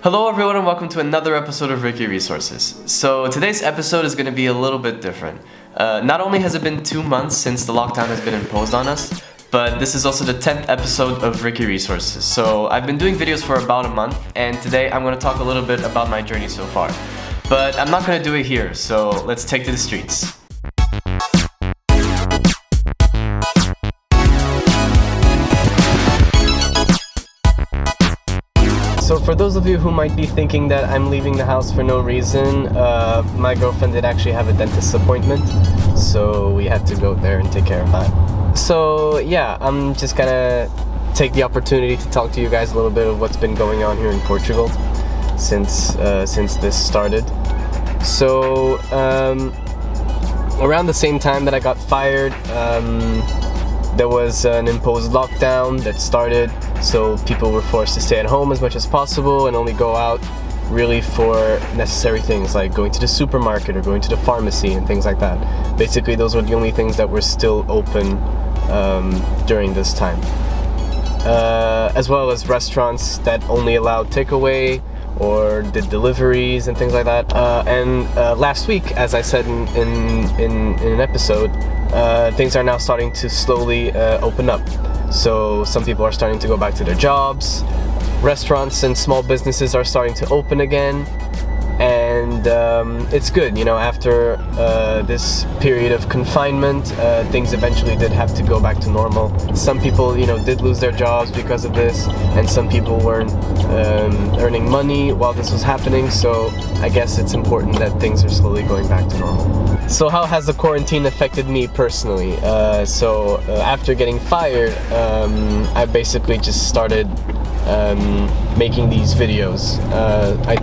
Hello everyone and welcome to another episode of Ricky Resources. So today's episode is going to be a little bit different. Not only has it been 2 months since the lockdown has been imposed on us, but this is also the 10th episode of Ricky Resources. So I've been doing videos for about a month, and today I'm going to talk a little bit about my journey so far. But I'm not going to do it here, so let's take to the streets. So for those of you who might be thinking that I'm leaving the house for no reason, my girlfriend did actually have a dentist appointment, so we had to go there and take care of that. So yeah, I'm just gonna take the opportunity to talk to you guys a little bit of what's been going on here in Portugal since this started. So around the same time that I got fired, there was an imposed lockdown that started, so people were forced to stay at home as much as possible and only go out really for necessary things like going to the supermarket or going to the pharmacy and things like that. Basically, those were the only things that were still open during this time. As well as restaurants that only allowed takeaway or did deliveries and things like that. And last week, as I said in an episode, things are now starting to slowly open up. So some people are starting to go back to their jobs, restaurants and small businesses are starting to open again, and it's good, you know, after this period of confinement, things eventually did have to go back to normal. Some people, you know, did lose their jobs because of this, and some people weren't earning money while this was happening, so I guess it's important that things are slowly going back to normal. So how has the quarantine affected me personally? After getting fired, I basically just started making these videos. I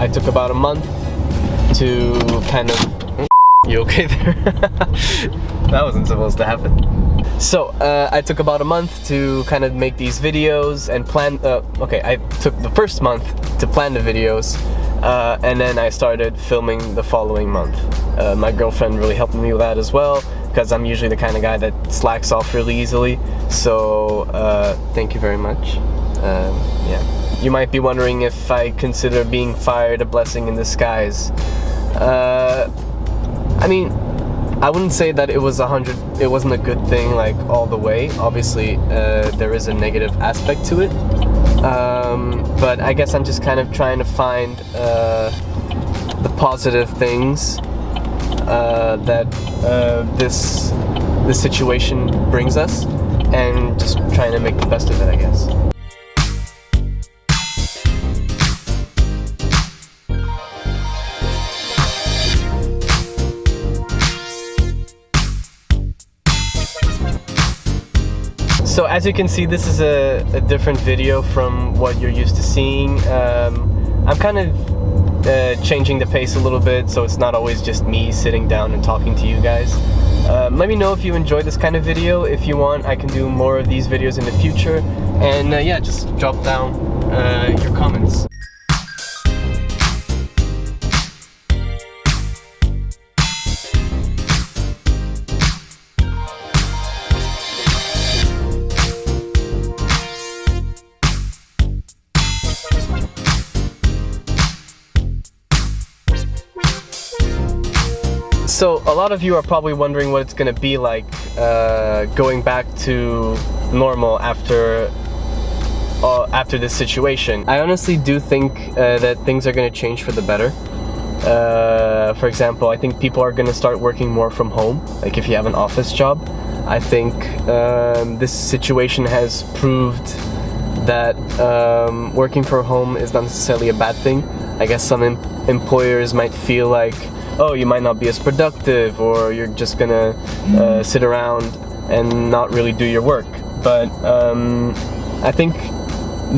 took about a month to kind of... You okay there? That wasn't supposed to happen. So I took about a month to kind of make these videos and plan... I took the first month to plan the videos, and then I started filming the following month. My girlfriend really helped me with that as well, because I'm usually the kind of guy that slacks off really easily. So thank you very much. Yeah. You might be wondering if I consider being fired a blessing in disguise. I mean, I wouldn't say that it wasn't a good thing like all the way. Obviously, there is a negative aspect to it. But I guess I'm just kind of trying to find the positive things that this situation brings us, and just trying to make the best of it, I guess. So as you can see, this is a different video from what you're used to seeing. I'm kind of changing the pace a little bit, so it's not always just me sitting down and talking to you guys. Let me know if you enjoy this kind of video. If you want, I can do more of these videos in the future. And yeah, just drop down your comments. So a lot of you are probably wondering what it's going to be like going back to normal after this situation. I honestly do think that things are going to change for the better. For example, I think people are going to start working more from home. Like if you have an office job, I think this situation has proved that working from home is not necessarily a bad thing. I guess some employers might feel like, oh, you might not be as productive, or you're just gonna sit around and not really do your work. But I think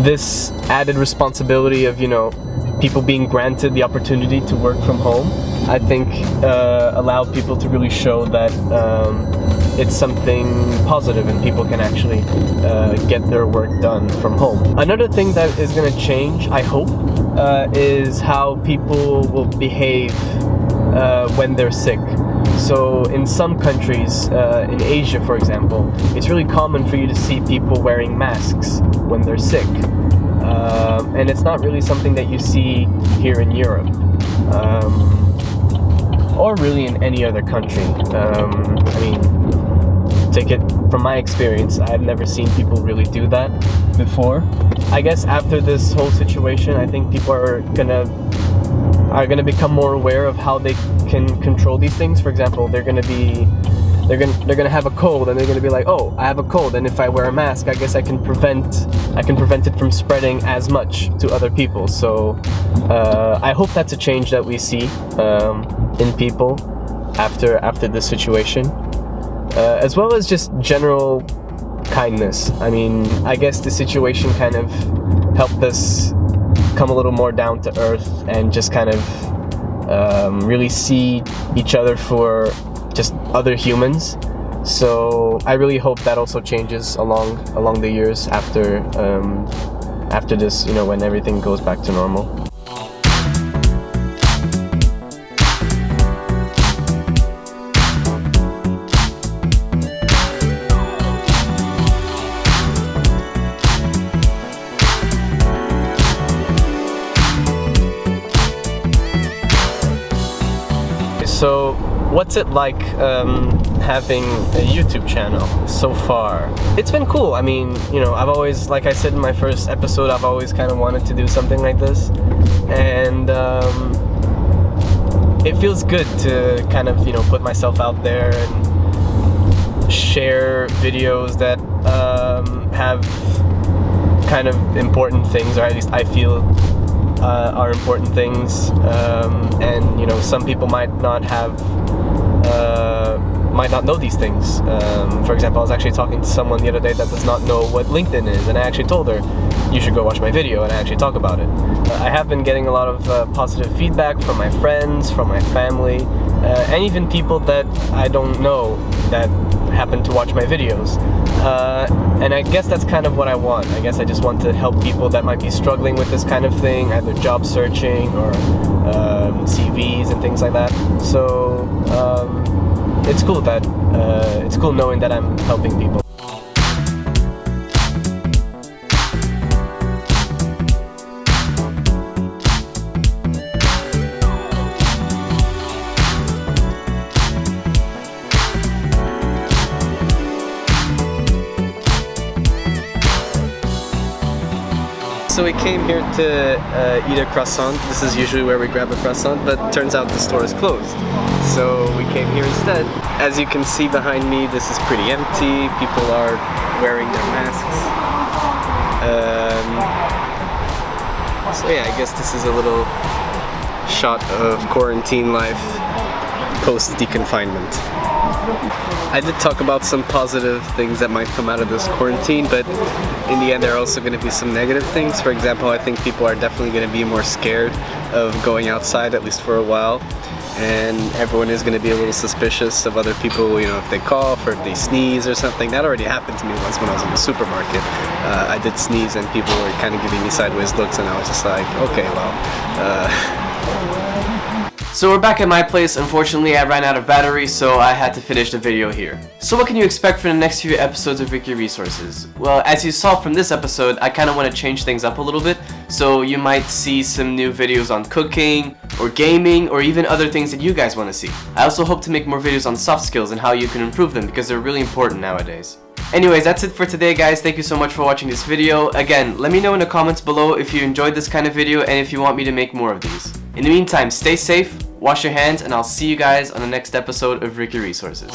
this added responsibility of, you know, people being granted the opportunity to work from home, I think allowed people to really show that it's something positive and people can actually get their work done from home. Another thing that is going to change, I hope, is how people will behave when they're sick. So in some countries, in Asia for example, it's really common for you to see people wearing masks when they're sick. and it's not really something that you see here in Europe, or really in any other country. I mean, take it from my experience, I've never seen people really do that before. I guess after this whole situation, I think people are gonna become more aware of how they can control these things. For example, they're gonna have a cold, and they're gonna be like, oh, I have a cold, and if I wear a mask, I guess I can prevent it from spreading as much to other people. So I hope that's a change that we see in people after this situation, as well as just general kindness. I mean, I guess the situation kind of helped us come a little more down to earth and just kind of really see each other for just other humans. So I really hope that also changes along the years after this, you know, when everything goes back to normal. So what's it like having a YouTube channel so far? It's been cool. I mean, you know, I've always, like I said in my first episode, I've always kind of wanted to do something like this, and it feels good to kind of, you know, put myself out there and share videos that have kind of important things, or at least I feel are important things, and you know, some people might not know these things. For example, I was actually talking to someone the other day that does not know what LinkedIn is, and I actually told her, you should go watch my video, and I actually talk about it. I have been getting a lot of positive feedback from my friends, from my family, and even people that I don't know that happen to watch my videos. And I guess that's kind of what I want. I guess I just want to help people that might be struggling with this kind of thing, either job searching or CVs and things like that. So it's cool that it's cool knowing that I'm helping people. So we came here to eat a croissant. This is usually where we grab a croissant, but turns out the store is closed. So we came here instead. As you can see behind me, this is pretty empty. People are wearing their masks. So yeah, I guess this is a little shot of quarantine life post-deconfinement. I did talk about some positive things that might come out of this quarantine, but in the end there are also going to be some negative things. For example, I think people are definitely going to be more scared of going outside, at least for a while, and everyone is going to be a little suspicious of other people, you know, if they cough or if they sneeze or something. That already happened to me once when I was in the supermarket. I did sneeze and people were kind of giving me sideways looks, and I was just like, okay, well, So we're back at my place. Unfortunately, I ran out of battery, so I had to finish the video here. So what can you expect for the next few episodes of Ricky Resources? Well, as you saw from this episode, I kind of want to change things up a little bit, so you might see some new videos on cooking, or gaming, or even other things that you guys want to see. I also hope to make more videos on soft skills and how you can improve them, because they're really important nowadays. Anyways, that's it for today, guys. Thank you so much for watching this video. Again, let me know in the comments below if you enjoyed this kind of video and if you want me to make more of these. In the meantime, stay safe, wash your hands, and I'll see you guys on the next episode of Ricky Resources.